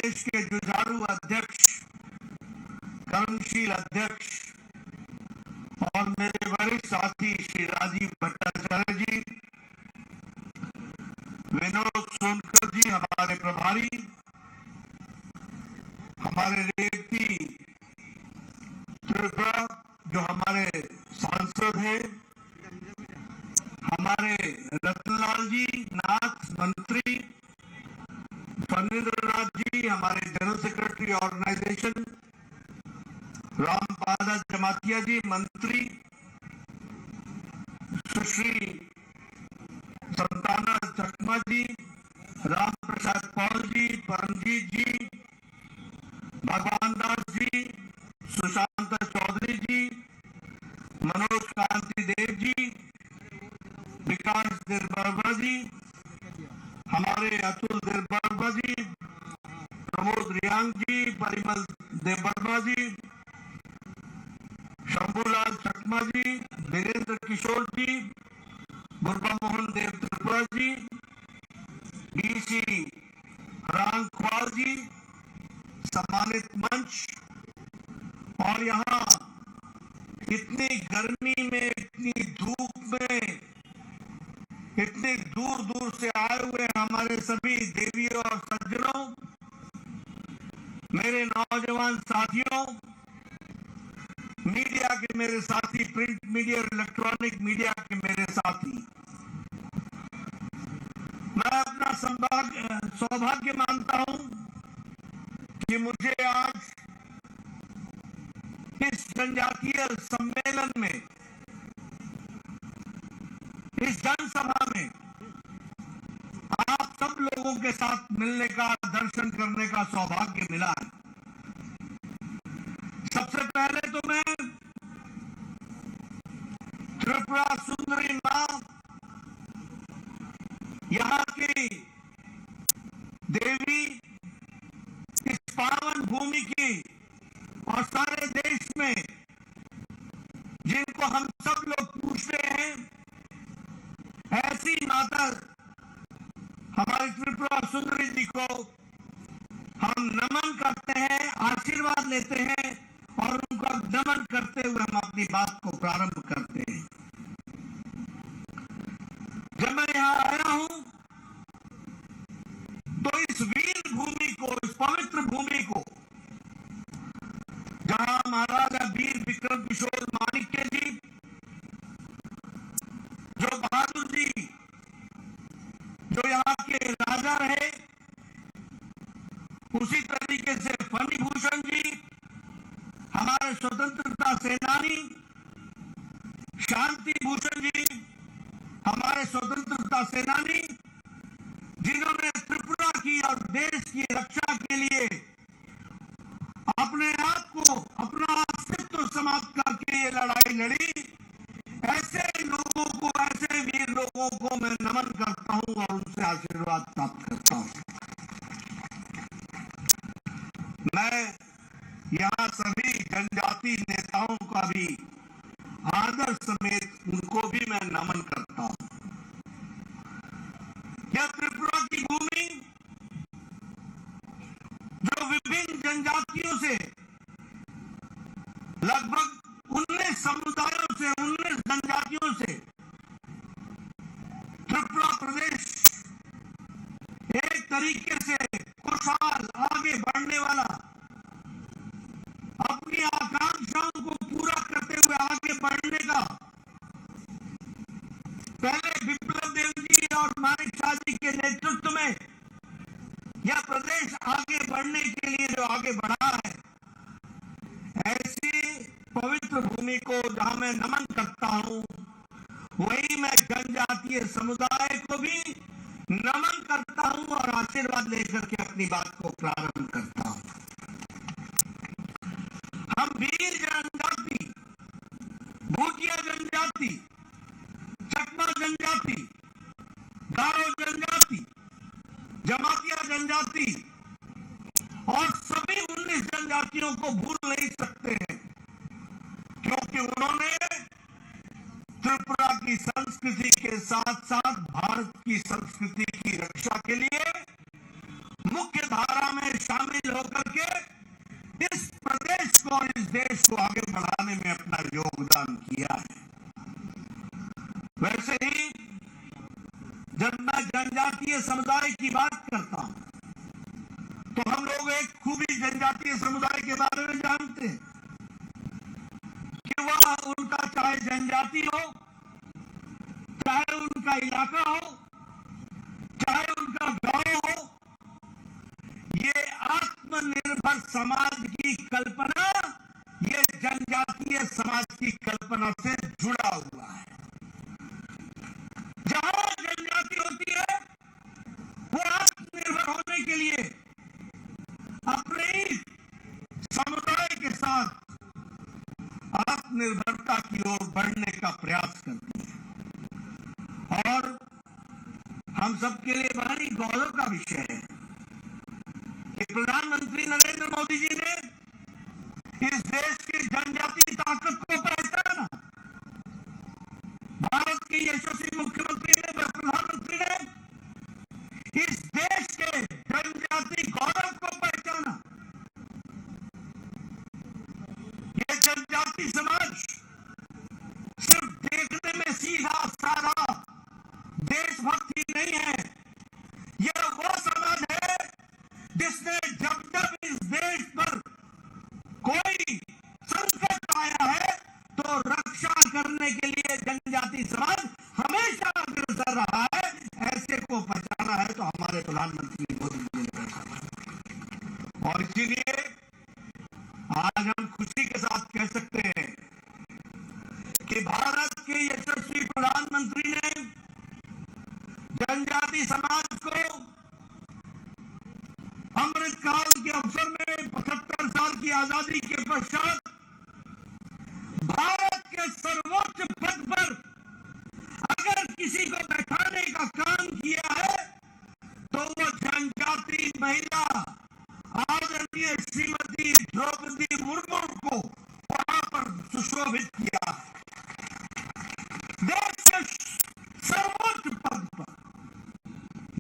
प्रदेश के जुझारू अध्यक्ष, कर्मशील अध्यक्ष और मेरे वरिष्ठ साथी श्री राजीव भट्टाचार्य जी, विनोद सोनकर जी हमारे प्रभारी, हमारे रेवती त्रिपुरा जो हमारे सांसद हैं, हमारे रतनलाल जी नाथ मंत्री, फणींद्र नाथ जी हमारे जनरल सेक्रेटरी ऑर्गेनाइजेशन, रामपादा जमातिया जी मंत्री, सुश्री संताना चकमा जी, राम प्रसाद पॉल जी, परमजीत जी, भगवान दास जी, सुशांत चौधरी जी, मनोज कांति देव जी, विकास देवबर्मा जी, हमारे अतुल देवबर्मा जी, प्रमोद रियांग जी, परिमल देवबर्मा जी, शंभूलाल चकमा जी, वीरेंद्र किशोर जी, मुर्गा मोहन देव त्रिपुरा जी, डीसी रामख्वाल जी, सम्मानित मंच, और यहाँ इतनी गर्मी में, इतनी धूप में, इतनी दूर दूर से आए हुए हमारे सभी देवियों और सज्जनों, मेरे नौजवान साथियों, मीडिया के मेरे साथी, प्रिंट मीडिया और इलेक्ट्रॉनिक मीडिया के मेरे साथी, मैं अपना सौभाग्य मानता हूं कि मुझे आज इस जनजातीय सम्मेलन में, इस जनसभा में आप सब लोगों के साथ मिलने का, दर्शन करने का सौभाग्य मिला है। सबसे पहले तो मैं त्रिपुरा सुंदरी मां, यहाँ की देवी, इस पावन भूमि की और सारे देश में जिनको हम सब लोग पूछते हैं, ऐसी माता हमारी त्रिपुरा सुंदरी जी को हम नमन करते हैं, आशीर्वाद लेते हैं और उनका नमन करते हुए हम अपनी बात को प्रारंभ करते हैं। जब मैं यहाँ आया हूं तो इस वीर भूमि को, इस पवित्र भूमि को, जहां महाराजा वीर विक्रम किशोर माणिक्य जी, जो बहादुर जी, जो यहाँ के राजा रहे, उसी तरीके से फणी भूषण जी हमारे स्वतंत्रता सेनानी, शांति भूषण जी हमारे स्वतंत्रता सेनानी, जिन्होंने त्रिपुरा की और देश की रक्षा के लिए अपने आप को, अपना अस्तित्व समाप्त करके ये लड़ाई लड़ी, ऐसे लोगों को, ऐसे वीर लोगों को मैं नमन करता हूं और उनसे आशीर्वाद प्राप्त करता हूं। मैं यहाँ सभी जनजाति नेताओं का भी आदर समेत उनको भी मैं नमन करता हूं। यह त्रिपुरा की भूमि जो विभिन्न जनजातियों से, लगभग 19 समुदायों से, 19 जनजातियों से त्रिपुरा प्रदेश एक तरीके से खुशहाल, आगे बढ़ने वाला, अपनी आकांक्षाओं को पूरा करते हुए आगे बढ़ने का, पहले विप्लव देव जी और मानिक शाह जी के नेतृत्व में यह प्रदेश आगे बढ़ने के लिए जो आगे बढ़ा है, ऐसी पवित्र भूमि को जहां मैं नमन करता हूं, वही मैं जनजातीय समुदाय को भी नमन करता हूं और आशीर्वाद लेकर के अपनी बात को प्रारंभ करता हूं। हम वीर जनजाति, भूटिया जनजाति, चकमा जनजाति, गारो जनजाति, जमातिया जनजाति और सभी 19 जनजातियों को भूल नहीं सकते हैं, क्योंकि उन्होंने त्रिपुरा की संस्कृति के साथ साथ भारत की संस्कृति की रक्षा के लिए मुख्य धारा में शामिल और इस देश को आगे बढ़ाने में अपना योगदान किया है। वैसे ही जब मैं जनजातीय समुदाय की बात करता हूं तो हम लोग एक खूबी जनजातीय समुदाय के बारे में जानते हैं कि वह उनका चाहे जनजाति हो, चाहे उनका इलाका हो, चाहे उनका गांव हो, ये आत्मनिर्भर समाज की कल्पना ये जनजातीय समाज की कल्पना से जुड़ा हुआ है। जहां जनजाति होती है वो आत्मनिर्भर होने के लिए अपने ही समुदाय के साथ आत्मनिर्भरता की ओर बढ़ने का प्रयास करती है। और हम सबके लिए बड़ा ही गौरव का विषय है कि प्रधानमंत्री नरेंद्र मोदी जी ने इस देश की जनजातीय ताकत को पहचाना। भारत के यशस्वी मुख्यमंत्री ने, प्रधानमंत्री ने इस देश के जनजातीय गौरव को पहचाना। ये जनजातीय समाज सिर्फ देखने में सीधा साधा देशभक्ति नहीं है, यह वो समाज है जिसने जब जब इस देश पर कोई संकट आया है तो रक्षा करने के लिए जनजातीय समाज हमेशा अग्रसर रहा है। ऐसे को पहचाना है तो हमारे प्रधानमंत्री मोदी जी ने पहचाना। और इसीलिए आज हम खुशी के साथ कह सकते हैं कि भारत के यशस्वी प्रधानमंत्री ने जनजातीय समाज को अमृत काल के अवसर में 75 साल की आजादी के पश्चात भारत के सर्वोच्च पद पर अगर किसी को बैठाने का काम किया है तो वो जनजातीय महिला आदरणीय श्रीमती द्रौपदी मुर्मू को वहां पर सुशोभित किया। देश के सर्वोच्च पद पर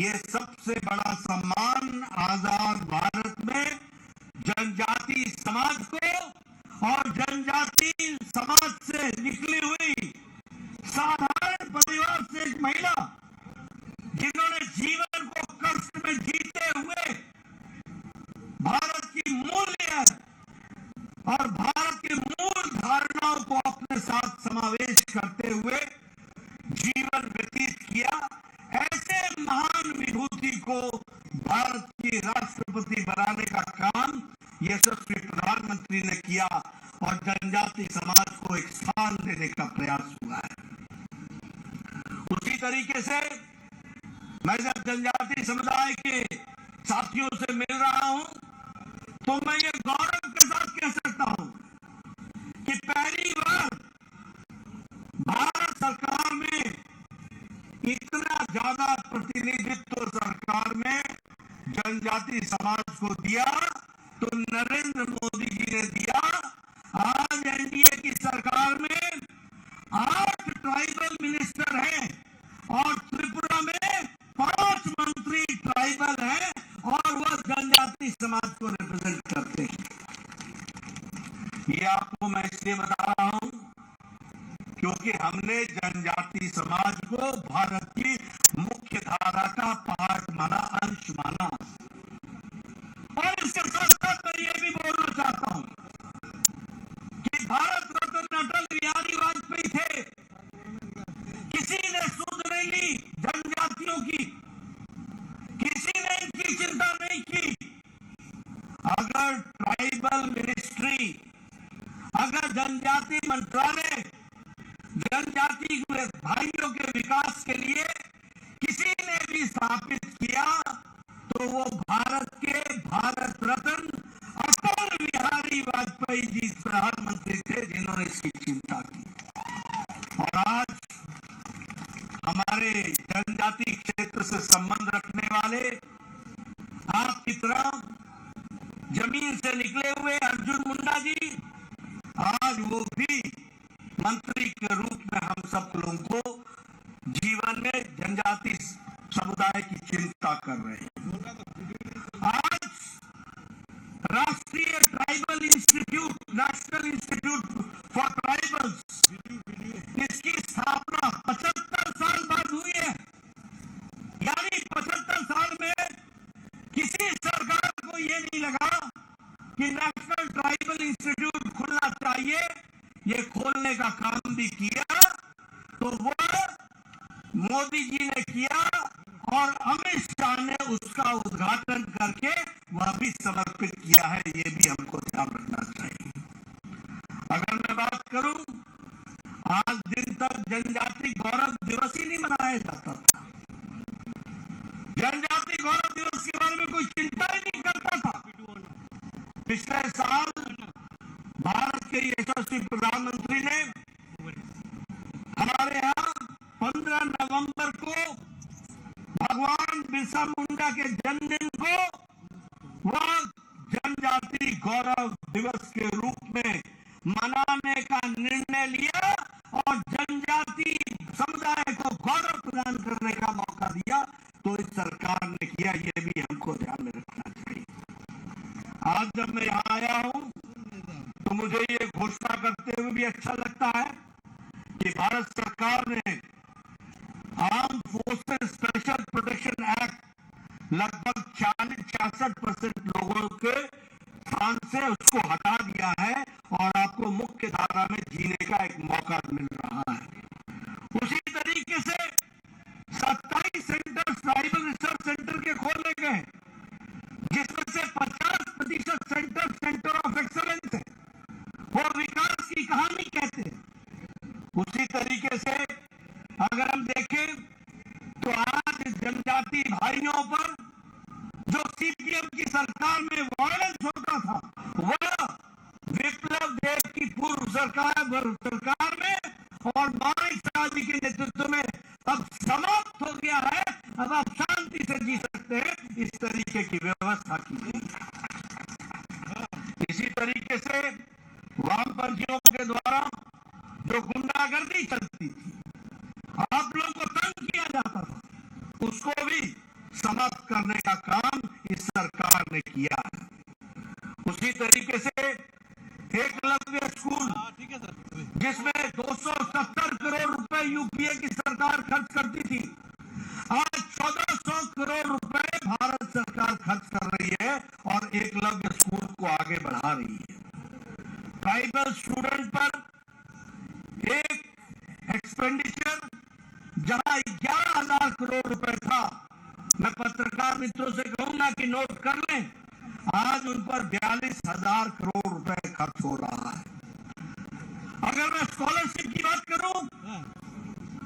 ये सबसे बड़ा सम्मान आजाद भारत में जनजातीय समाज को और जनजातीय समाज से निकली हुई साधारण परिवार से एक महिला जिन्होंने जीवन को कष्ट में जीते हुए भारत की मूल्य और भारत की मूल धारणाओं को अपने साथ समावेश करते हुए जीवन व्यतीत किया। ऐसे महान विभूति को भारत की राष्ट्रपति बनाने का काम यशस्वी प्रधानमंत्री ने किया और जनजातीय समाज को एक स्थान देने का प्रयास हुआ है। उसी तरीके से मैं जब जनजातीय समुदाय के साथियों से मिल रहा हूं तो मैं ये गौरव के साथ कह सकता हूं कि पहली बार भारत सरकार में इतना ज्यादा प्रतिनिधित्व सरकार में जनजातीय समाज को दिया तो नरेंद्र मोदी जी ने दिया। आज एनडीए की सरकार में 8 ट्राइबल मिनिस्टर हैं और त्रिपुरा में 5 मंत्री ट्राइबल हैं और वह जनजातीय समाज को रिप्रेजेंट करते हैं। ये आपको मैं इसलिए बता रहा हूं क्योंकि हमने जनजातीय समाज को भारत की मुख्य धारा का पार्ट माना, अंश माना। और इसके साथ साथ मैं ये भी बोलना चाहता हूं कि भारत रत्न अटल बिहारी वाजपेयी थे, किसी ने सुध नहीं ली जनजातियों की, किसी ने इनकी चिंता नहीं की। अगर ट्राइबल मिनिस्ट्री, अगर जनजातीय मंत्रालय जनजाति भाइयों के विकास के लिए किसी ने भी स्थापित किया तो वो भारत के भारत रत्न अटल बिहारी वाजपेयी जी प्रधानमंत्री थे जिन्होंने इसकी चिंता की। और आज हमारे जनजातीय क्षेत्र से संबंध रखने वाले आपकी तरह जमीन से निकले हुए अर्जुन मुंडा जी आज वो भी मंत्री के रूप में हम सब लोगों को जीवन में जनजातीय समुदाय की चिंता कर रहे हैं। आज राष्ट्र राष्ट्रीय tribal institute, national institute for tribals, इसकी स्थापना 75 साल बाद हुई है। यानी 75 साल में किसी सरकार को ये नहीं लगा कि नेशनल ट्राइबल इंस्टीट्यूट खुलना चाहिए, ये खोलने का काम भी किया तो वो मोदी जी ने किया और अमित शाह ने उसका उद्घाटन करके वह भी समर्पित किया है। ये भी हमको ध्यान रखना चाहिए। अगर मैं बात करूं, आज दिन तक जनजाति गौरव दिवस ही नहीं मनाया जाता था। जनजाति गौरव दिवस के बारे में कोई चिंता ही नहीं करता था। पिछले साल भारत के यशस्वी प्रधानमंत्री ने हमारे यहाँ 15 नवंबर को भगवान बिरसा मुंडा के जन्मदिन को वह जनजाति गौरव दिवस के रूप में मनाने का निर्णय लिया और जनजाति समुदाय को गौरव प्रदान करने का मौका दिया। तो इस सरकार ने किया, ये भी हमको ध्यान में रखना चाहिए। आज जब मैं यहाँ आया हूँ तो मुझे ये घोषणा करते हुए भी अच्छा लगता है कि भारत सरकार ने arm forces special protection act लगभग 66% लोगों के स्थान से उसको हटा दिया है और आपको मुख्य धारा में जीने का एक मौका मिल रहा है। उसी तरीके से 27 सेंटर ट्राइबल रिसर्च सेंटर के खोले गए, जिसमें से 50% सेंटर ऑफ एक्सलेंस है, वो विकास की कहानी कहते हैं। उसी तरीके से अगर हम देखें तो आज जनजाति भाइयों पर जो सीपीएम की सरकार में वायलेंस होता था, वह विप्लव देव की पूर्व सरकार में और मानिक शाह जी के नेतृत्व में अब समाप्त हो गया है। अब आप शांति से जी सकते हैं, इस तरीके की व्यवस्था की गई। इसी तरीके से वामपंथियों के द्वारा जो गुंडागर्दी चलती थी, आप लोगों को तंग किया जाता था, उसको भी समाप्त करने का काम इस सरकार ने किया है। उसी तरीके से एकलव्य स्कूल, जिसमें 270 करोड़ रुपए यूपीए की सरकार खर्च करती थी, आज 1400 करोड़ रुपए भारत सरकार खर्च कर रही है और एकलव्य स्कूल को आगे बढ़ा रही है। ट्राइबल स्टूडेंट पर एक एक्सपेंडिचर जहां 11,000 करोड़ रुपए था, मैं पत्रकार मित्रों से कहूंगा कि नोट कर लें, आज उन पर 42,000 करोड़ रुपए खर्च हो रहा है। अगर मैं स्कॉलरशिप की बात करूं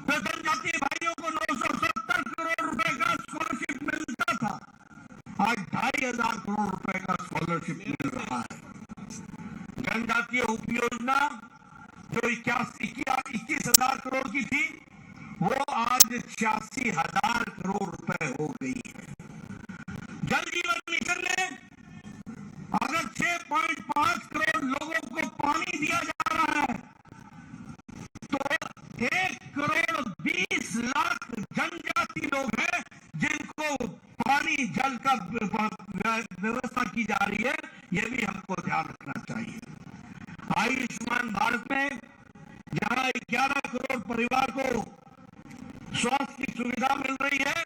तो जनजातीय भाइयों को 970 करोड़ रुपए का स्कॉलरशिप मिलता था, आज 2,500 करोड़ रुपए का स्कॉलरशिप मिल रहा है। जनजातीय उपयोजना जो 21,000 करोड़ की थी, वो आज 86,000 करोड़ रुपए हो गई है। जल जीवन मिशन में अगर 6.5 करोड़ लोगों को पानी दिया जा रहा है तो 1,20 लाख जनजाति लोग हैं जिनको पानी जल का व्यवस्था की जा रही है। यह भी हमको ध्यान रखना चाहिए। आयुष्मान भारत में जहां 11 करोड़ परिवार को स्वास्थ्य की सुविधा मिल रही है,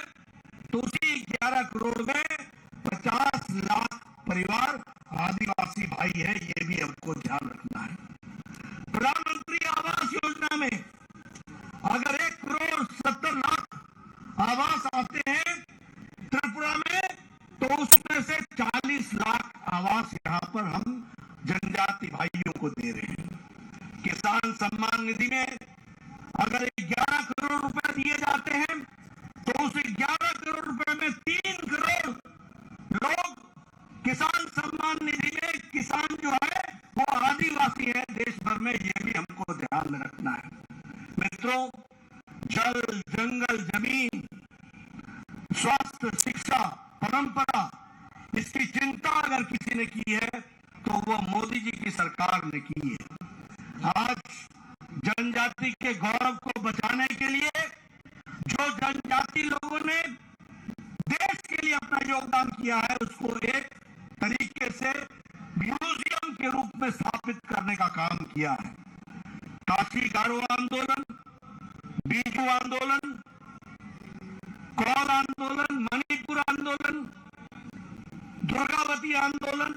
तो उसी 11 करोड़ में 50 लाख परिवार आदिवासी भाई है। ये भी हमको ध्यान रखना है। प्रधानमंत्री आवास योजना में अगर 1,70,00,000 आवास आते हैं त्रिपुरा में, तो उसमें से 40 लाख आवास यहाँ पर हम जनजाति भाइयों को दे रहे हैं। किसान सम्मान निधि में अगर 11 करोड़ रुपए दिए जाते हैं, तो उस 11 करोड़ रुपए में 3 करोड़ लोग किसान सम्मान निधि में, किसान जो है वो आदिवासी है देश भर में। ये भी हमको ध्यान में रखना है। मित्रों, जल, जंगल, जमीन, स्वास्थ्य, शिक्षा, परंपरा, इसकी चिंता अगर किसी ने की है तो वो मोदी जी की सरकार ने की है। आज जनजाति के गौरव को बचाने के लिए जो जनजाति लोगों ने देश के लिए अपना योगदान किया है, उसको एक तरीके से म्यूजियम के रूप में स्थापित करने का काम किया है। काशी गारो आंदोलन, बीजू आंदोलन, कौल आंदोलन, मणिपुर आंदोलन, दुर्गावती आंदोलन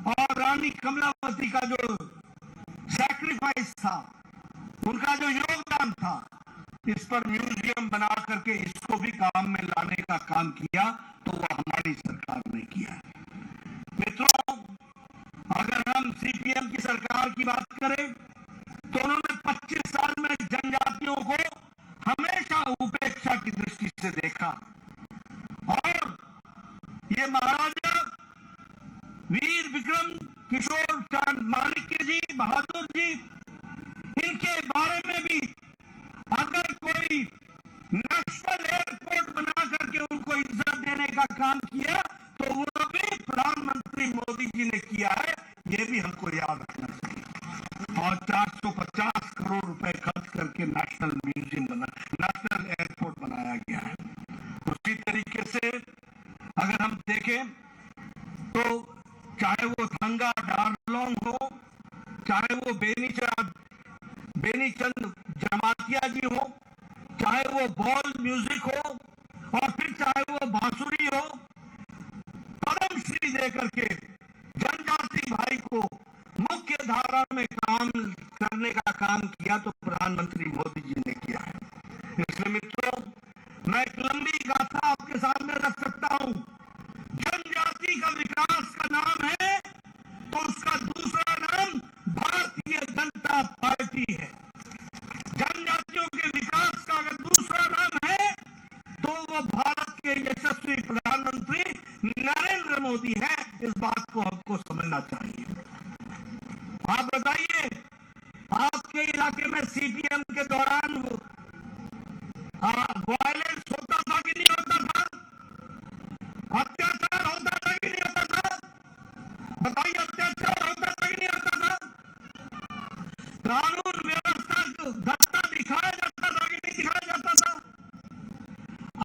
और रानी कमलावती का जो सैक्रिफाइस था, उनका जो योगदान था, इस पर म्यूजियम बना करके इसको भी काम में लाने का काम किया, तो वो हमारी सरकार ने किया। मित्रों, अगर हम सीपीएम की सरकार की बात करें तो उन्होंने 25 साल में जनजातियों को हमेशा उपेक्षा की दृष्टि से देखा और ये महाराजा वीर विक्रम किशोर चांद माणिक्य जी, बहादुर जी, इनके बारे में भी अगर कोई नेशनल एयरपोर्ट बना करके उनको इज्जत देने का काम किया तो वो भी प्रधानमंत्री मोदी जी ने किया है, ये भी हमको याद रखना चाहिए। और 450 करोड़ रुपए खर्च करके नेशनल म्यूजियम नेशनल एयरपोर्ट बनाया गया है। उसी तरीके से अगर हम देखें तो चाहे वो थंगा डारलोंग हो, चाहे वो बेनीचंद जमातिया जी हो, चाहे वो बॉल म्यूजिक हो और फिर चाहे वो बांसुरी हो, पद्म श्री देकर के जनजाति भाई को मुख्य धारा में काम करने का काम किया तो प्रधानमंत्री मोदी जी ने किया है। इसलिए मित्रों, मैं एक लंबी गाथा आपके सामने रख सकता हूं। जनजाति का विकास का नाम है तो उसका दूसरा नाम भारतीय जनता पार्टी है। जनजातियों के विकास का अगर दूसरा नाम है तो वो भारत के यशस्वी प्रधानमंत्री नरेंद्र मोदी है। इस बात को हमको समझना चाहिए। आप बताइए, आपके इलाके में सीपीएम के दौरान वायलेंस होता था कि नहीं होता था? अत्याचार होता था कि नहीं होता था? बताइए, अत्याचार होता था कि नहीं होता था? कानून व्यवस्था को धत्ता दिखाया जाता था कि नहीं दिखाया जाता था?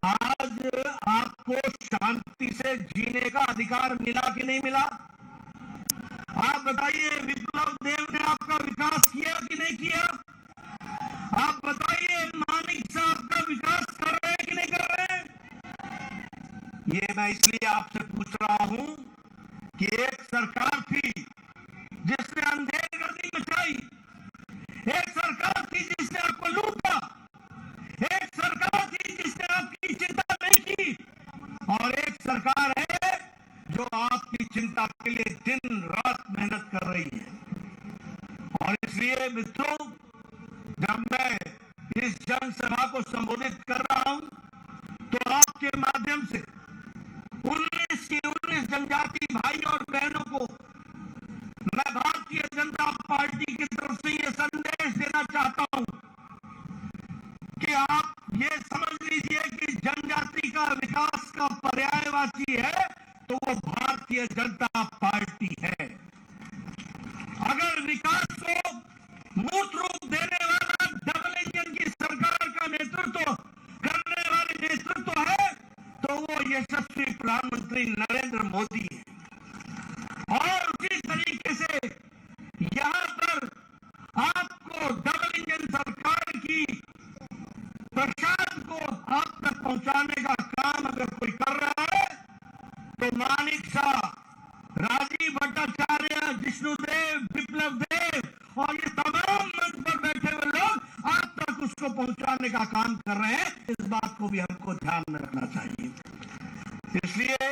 आज आपको शांति से जीने का अधिकार मिला कि नहीं मिला? आप बताइए, विप्लव देव ने आपका विकास किया कि नहीं किया? आप बताइए, मानिक साहब का विकास कर रहे हैं कि नहीं कर रहे हैं? ये मैं इसलिए आपसे पूछ रहा हूं कि एक सरकार थी जिसने अंधेरगर्दी मचाई, एक सरकार थी जिसने आपको लूटा, एक सरकार थी जिसने आपकी चिंता नहीं की, और एक सरकार है जो आपकी चिंता के लिए दिन रात मेहनत कर रही है। और इसलिए मित्रों, जब मैं इस जनसभा को संबोधित कर रहा हूं तो आपके माध्यम से 19 की 19 जनजाति भाई और बहनों को मैं भारतीय जनता पार्टी की तरफ से यह संदेश देना चाहता हूं कि आप ये समझ लीजिए कि जनजाति का विकास का पर्यायवाची है तो वो भारतीय जनता पार्टी है। अगर विकास को मूर्त रूप देने वाला डबल इंजन की सरकार का नेतृत्व करने वाले नेतृत्व है तो वो यशस्वी प्रधानमंत्री नरेंद्र मोदी है। और उसी तरीके से यहां पर आपको डबल इंजन सरकार की प्रसाद को आप तक पहुंचाने का काम अगर कोई कर रहा है तो मानिक शाह, राजीव भट्टाचार्य, जिष्णुदेव, विप्लव देव और ये तमाम मंच पर बैठे हुए लोग आप तक उसको पहुंचाने का काम कर रहे हैं। इस बात को भी हमको ध्यान में रखना चाहिए। इसलिए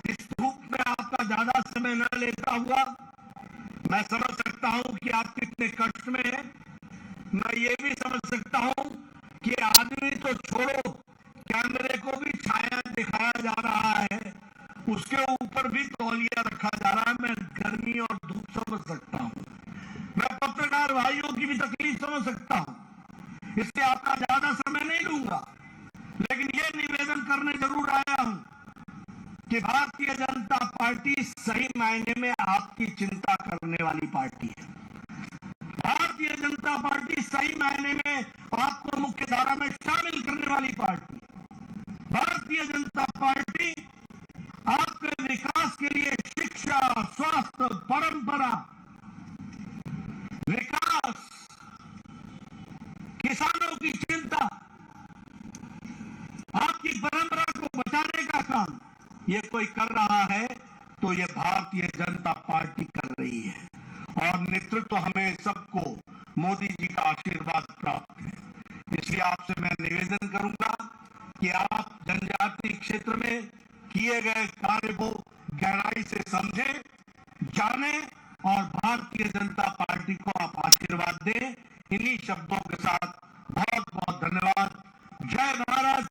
इस धूप में आपका ज्यादा समय न लेता हुआ मैं समझ सकता हूं कि आप कितने कष्ट में हैं। मैं ये भी समझ सकता हूं कि आदमी तो छोड़ो, कैमरे को भी छाया दिखाया जा रहा है, उसके ऊपर भी तौलिया रखा जा रहा है। मैं गर्मी और धूप समझ सकता हूं, मैं पत्रकार भाइयों की भी तकलीफ समझ सकता हूं। इससे आपका ज्यादा समय नहीं लूंगा, लेकिन ये निवेदन करने जरूर आया हूं कि भारतीय जनता पार्टी सही मायने में आपकी चिंता करने वाली पार्टी है। भारतीय जनता पार्टी सही मायने में आपको मुख्य धारा में शामिल करने वाली पार्टी। भारतीय जनता पार्टी आपके विकास के लिए शिक्षा, स्वास्थ्य, परंपरा, विकास, किसानों की चिंता, आपकी परंपरा को बचाने का काम ये कोई कर रहा है तो ये भारतीय जनता पार्टी कर रही है। और नेतृत्व हमें सबको मोदी जी का आशीर्वाद प्राप्त है। इसलिए आपसे मैं निवेदन करूंगा कि आप जनजातीय क्षेत्र में किए गए कार्य को गहराई से समझें, जानें और भारतीय जनता पार्टी को आप आशीर्वाद दें। इन्हीं शब्दों के साथ बहुत बहुत धन्यवाद। जय भारत,